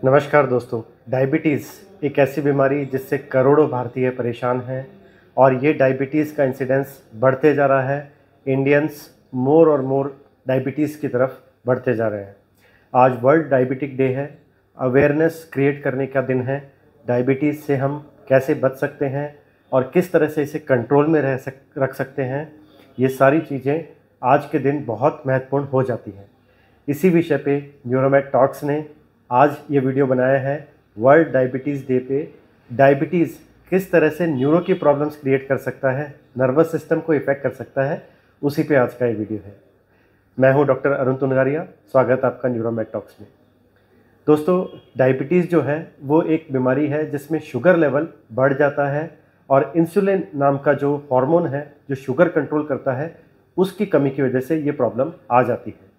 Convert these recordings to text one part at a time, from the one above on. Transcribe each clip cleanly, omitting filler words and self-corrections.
नमस्कार दोस्तों। डायबिटीज़ एक ऐसी बीमारी जिससे करोड़ों भारतीय परेशान हैं और ये डायबिटीज़ का इंसिडेंस बढ़ते जा रहा है। इंडियंस मोर और मोर डायबिटीज़ की तरफ बढ़ते जा रहे हैं। आज वर्ल्ड डायबिटिक डे है। अवेयरनेस क्रिएट करने का दिन है। डायबिटीज़ से हम कैसे बच सकते हैं और किस तरह से इसे कंट्रोल में रख सकते हैं, ये सारी चीज़ें आज के दिन बहुत महत्वपूर्ण हो जाती हैं। इसी विषय पे न्यूरोमेड टॉक्स ने आज ये वीडियो बनाया है। वर्ल्ड डायबिटीज़ डे पे डायबिटीज़ किस तरह से न्यूरो की प्रॉब्लम्स क्रिएट कर सकता है, नर्वस सिस्टम को इफ़ेक्ट कर सकता है, उसी पे आज का ये वीडियो है। मैं हूँ डॉक्टर अरुण तुनगारिया। स्वागत है आपका न्यूरोमेड टॉक्स में। दोस्तों, डायबिटीज़ जो है वो एक बीमारी है जिसमें शुगर लेवल बढ़ जाता है और इंसुलिन नाम का जो हार्मोन है जो शुगर कंट्रोल करता है, उसकी कमी की वजह से ये प्रॉब्लम आ जाती है।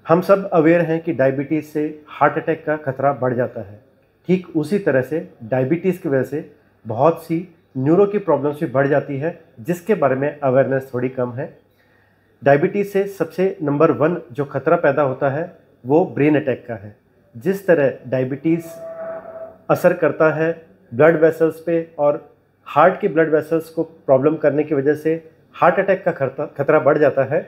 हम सब अवेयर हैं कि डायबिटीज़ से हार्ट अटैक का खतरा बढ़ जाता है। ठीक उसी तरह से डायबिटीज़ की वजह से बहुत सी न्यूरो की प्रॉब्लम्स भी बढ़ जाती है, जिसके बारे में अवेयरनेस थोड़ी कम है। डायबिटीज़ से सबसे नंबर 1 जो खतरा पैदा होता है वो ब्रेन अटैक का है। जिस तरह डायबिटीज़ असर करता है ब्लड वेसल्स पे और हार्ट की ब्लड वेसल्स को प्रॉब्लम करने की वजह से हार्ट अटैक का खतरा बढ़ जाता है,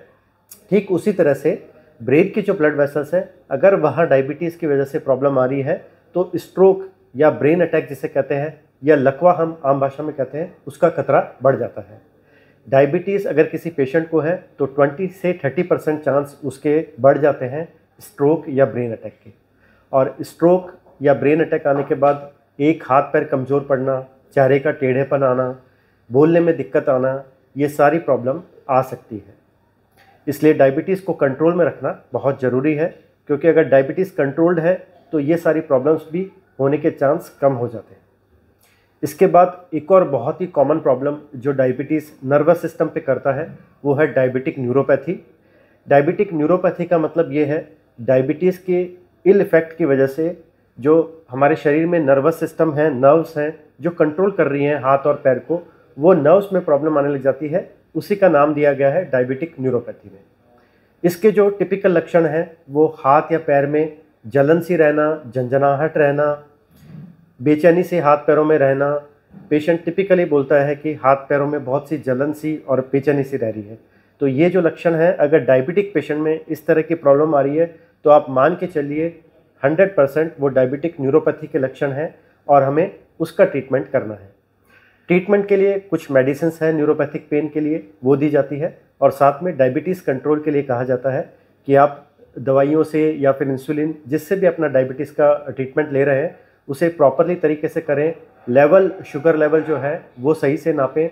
ठीक उसी तरह से ब्रेन की जो ब्लड वेसल्स है, अगर वहाँ डायबिटीज़ की वजह से प्रॉब्लम आ रही है तो स्ट्रोक या ब्रेन अटैक जिसे कहते हैं, या लकवा हम आम भाषा में कहते हैं, उसका खतरा बढ़ जाता है। डायबिटीज़ अगर किसी पेशेंट को है तो 20 से 30% चांस उसके बढ़ जाते हैं स्ट्रोक या ब्रेन अटैक के। और स्ट्रोक या ब्रेन अटैक आने के बाद एक हाथ पैर कमज़ोर पड़ना, चेहरे का टेढ़ेपन आना, बोलने में दिक्कत आना, ये सारी प्रॉब्लम आ सकती है। इसलिए डायबिटीज़ को कंट्रोल में रखना बहुत ज़रूरी है, क्योंकि अगर डायबिटीज़ कंट्रोल्ड है तो ये सारी प्रॉब्लम्स भी होने के चांस कम हो जाते हैं। इसके बाद एक और बहुत ही कॉमन प्रॉब्लम जो डायबिटीज़ नर्वस सिस्टम पे करता है वो है डायबिटिक न्यूरोपैथी। डायबिटिक न्यूरोपैथी का मतलब ये है डायबिटीज़ के इल इफ़ेक्ट की वजह से जो हमारे शरीर में नर्वस सिस्टम है, नर्व्स हैं जो कंट्रोल कर रही हैं हाथ और पैर को, वो नर्व्स में प्रॉब्लम आने लग जाती है। उसी का नाम दिया गया है डायबिटिक न्यूरोपैथी में। इसके जो टिपिकल लक्षण हैं वो हाथ या पैर में जलन सी रहना, झंझनाहट रहना, बेचैनी से हाथ पैरों में रहना। पेशेंट टिपिकली बोलता है कि हाथ पैरों में बहुत सी जलन सी और बेचैनी सी रह रही है। तो ये जो लक्षण है, अगर डायबिटिक पेशेंट में इस तरह की प्रॉब्लम आ रही है तो आप मान के चलिए 100% वो डायबिटिक न्यूरोपैथी के लक्षण हैं और हमें उसका ट्रीटमेंट करना है। ट्रीटमेंट के लिए कुछ मेडिसिन्स हैं न्यूरोपैथिक पेन के लिए, वो दी जाती है। और साथ में डायबिटीज़ कंट्रोल के लिए कहा जाता है कि आप दवाइयों से या फिर इंसुलिन जिससे भी अपना डायबिटीज़ का ट्रीटमेंट ले रहे हैं उसे प्रॉपरली तरीके से करें। शुगर लेवल जो है वो सही से नापें।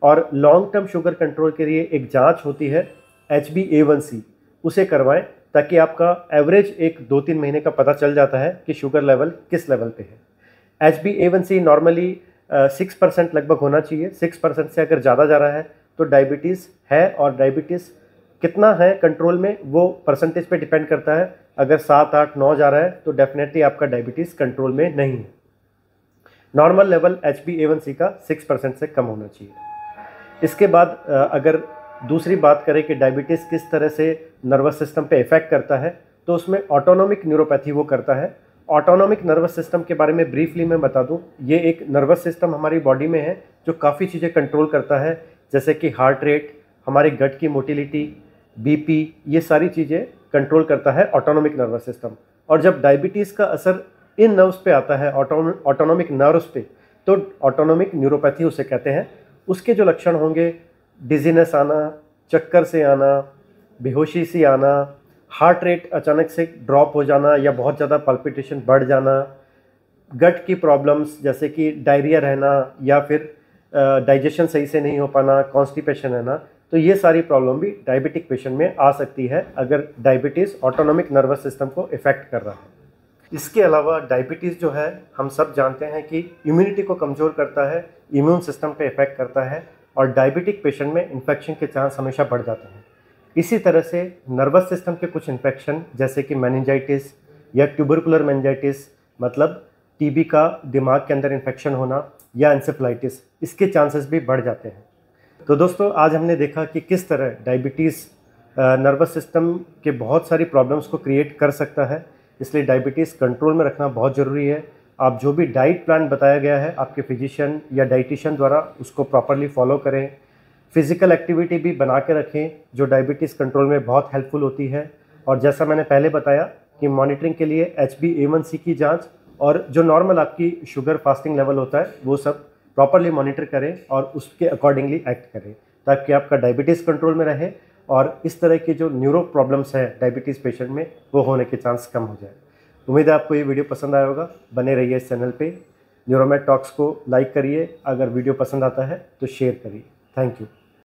और लॉन्ग टर्म शुगर कंट्रोल के लिए एक जांच होती है HbA1c, उसे करवाएं ताकि आपका एवरेज एक 2-3 महीने का पता चल जाता है कि शुगर लेवल किस लेवल पे है। HbA1c नॉर्मली 6% लगभग होना चाहिए। 6% से अगर ज़्यादा जा रहा है तो डायबिटीज़ है, और डायबिटीज़ कितना है कंट्रोल में वो परसेंटेज पे डिपेंड करता है। अगर 7, 8, 9 जा रहा है तो डेफिनेटली आपका डायबिटीज़ कंट्रोल में नहीं है। नॉर्मल लेवल HbA1c का 6% से कम होना चाहिए। इसके बाद अगर दूसरी बात करें कि डायबिटीज़ किस तरह से नर्वस सिस्टम पे इफ़ेक्ट करता है, तो उसमें ऑटोनोमिक न्यूरोपैथी वो करता है। ऑटोनोमिक नर्वस सिस्टम के बारे में ब्रीफली मैं बता दूं, ये एक नर्वस सिस्टम हमारी बॉडी में है जो काफ़ी चीज़ें कंट्रोल करता है, जैसे कि हार्ट रेट, हमारे गट की मोटिलिटी, BP, ये सारी चीज़ें कंट्रोल करता है ऑटोनोमिक नर्वस सिस्टम। और जब डायबिटीज़ का असर इन नर्व्स पे आता है, ऑटोनोमिक नर्व्स पे, तो ऑटोनोमिक न्यूरोपैथी उसे कहते हैं। उसके जो लक्षण होंगे, डिजीनेस आना, चक्कर से आना, बेहोशी सी आना, हार्ट रेट अचानक से ड्रॉप हो जाना या बहुत ज़्यादा पल्पिटेशन बढ़ जाना, गट की प्रॉब्लम्स जैसे कि डायरिया रहना या फिर डाइजेशन सही से नहीं हो पाना, कॉन्स्टिपेशन रहना, तो ये सारी प्रॉब्लम भी डायबिटिक पेशेंट में आ सकती है अगर डायबिटीज़ ऑटोनोमिक नर्वस सिस्टम को इफ़ेक्ट कर रहा है। इसके अलावा डायबिटीज़ जो है हम सब जानते हैं कि इम्यूनिटी को कमज़ोर करता है, इम्यून सिस्टम पे इफ़ेक्ट करता है, और डायबिटिक पेशेंट में इन्फेक्शन के चांस हमेशा बढ़ जाते हैं। इसी तरह से नर्वस सिस्टम के कुछ इन्फेक्शन जैसे कि मेनिंजाइटिस या ट्यूबरकुलर मेनिंजाइटिस, मतलब TB का दिमाग के अंदर इन्फेक्शन होना, या एंसेफेलाइटिस, इसके चांसेस भी बढ़ जाते हैं। तो दोस्तों, आज हमने देखा कि किस तरह डायबिटीज़ नर्वस सिस्टम के बहुत सारी प्रॉब्लम्स को क्रिएट कर सकता है। इसलिए डायबिटीज़ कंट्रोल में रखना बहुत ज़रूरी है। आप जो भी डाइट प्लान बताया गया है आपके फिजिशियन या डाइटिशियन द्वारा, उसको प्रॉपरली फॉलो करें। फिज़िकल एक्टिविटी भी बना के रखें जो डायबिटीज़ कंट्रोल में बहुत हेल्पफुल होती है। और जैसा मैंने पहले बताया कि मॉनिटरिंग के लिए HbA1c की जांच और जो नॉर्मल आपकी शुगर फास्टिंग लेवल होता है वो सब प्रॉपरली मॉनिटर करें और उसके अकॉर्डिंगली एक्ट करें, ताकि आपका डायबिटीज़ कंट्रोल में रहे और इस तरह की जो न्यूरो प्रॉब्लम्स है डायबिटीज़ पेशेंट में वो होने के चांस कम हो जाए। उम्मीद है आपको ये वीडियो पसंद आया होगा। बने रहिए इस चैनल पे। न्यूरोमेड टॉक्स को लाइक करिए, अगर वीडियो पसंद आता है तो शेयर करिए। Thank you.